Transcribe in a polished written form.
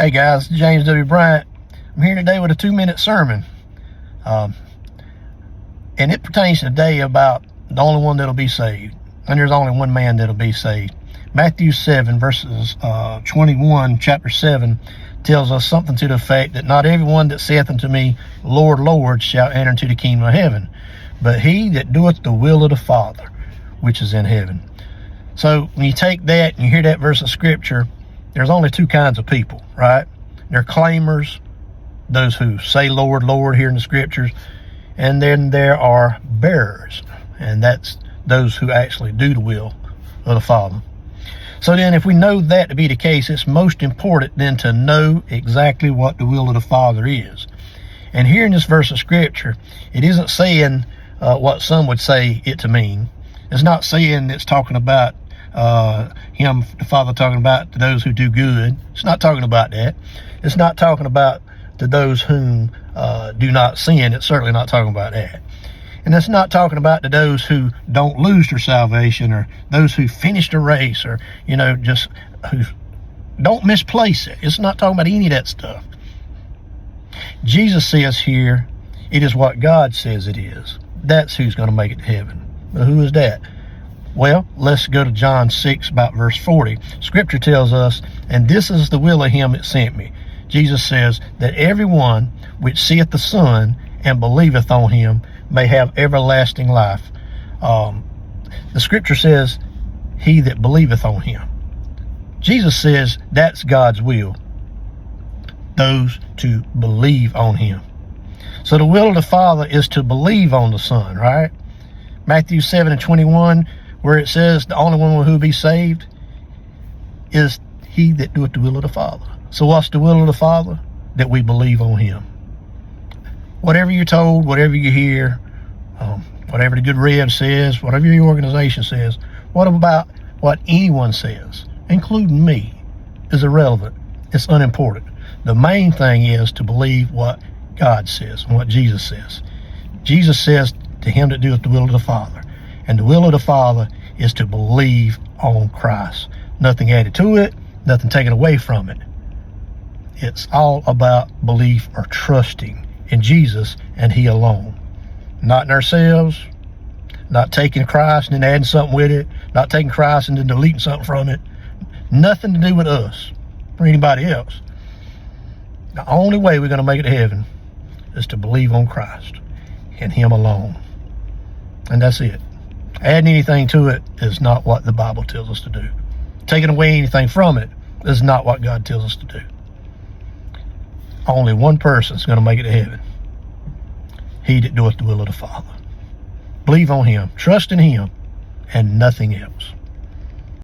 Hey guys, James W. Bryant. I'm here today with a 2-minute sermon. And it pertains today about the only one that'll be saved. And there's only one man that'll be saved. Matthew 7 verses 21, chapter 7, tells us something to the effect that not everyone that saith unto me, Lord, Lord, shall enter into the kingdom of heaven, but he that doeth the will of the Father, which is in heaven. So when you take that and you hear that verse of scripture, there's only two kinds of people, right? They're claimers, those who say Lord, Lord here in the scriptures, and then there are bearers, and that's those who actually do the will of the Father. So then if we know that to be the case, it's most important then to know exactly what the will of the Father is. And here in this verse of scripture, it isn't saying what some would say it to mean. It's not saying it's talking about him, the Father, talking about to those who do good. It's not talking about that. It's not talking about to those whom do not sin. It's certainly not talking about that. And it's not talking about to those who don't lose their salvation, or those who finish the race, or, just who don't misplace it. It's not talking about any of that stuff. Jesus says here, it is what God says it is. That's who's going to make it to heaven. But who is that? Well, let's go to John 6, about verse 40. Scripture tells us, and this is the will of him that sent me. Jesus says that everyone which seeth the Son and believeth on him may have everlasting life. The scripture says, he that believeth on him. Jesus says that's God's will. Those to believe on him. So the will of the Father is to believe on the Son, right? Matthew 7 and 21, where it says the only one who will be saved is he that doeth the will of the Father. So what's the will of the Father? That we believe on him. Whatever you're told, whatever you hear, whatever the good Rev says, whatever your organization says, what about what anyone says, including me, is irrelevant. It's unimportant. The main thing is to believe what God says and what Jesus says. Jesus says to him that doeth the will of the Father. And the will of the Father is to believe on Christ. Nothing added to it, nothing taken away from it. It's all about belief or trusting in Jesus and he alone. Not in ourselves, not taking Christ and then adding something with it, not taking Christ and then deleting something from it. Nothing to do with us or anybody else. The only way we're going to make it to heaven is to believe on Christ and him alone. And that's it. Adding anything to it is not what the Bible tells us to do. Taking away anything from it is not what God tells us to do. Only one person is going to make it to heaven. He that doeth the will of the Father. Believe on him, trust in him, and nothing else.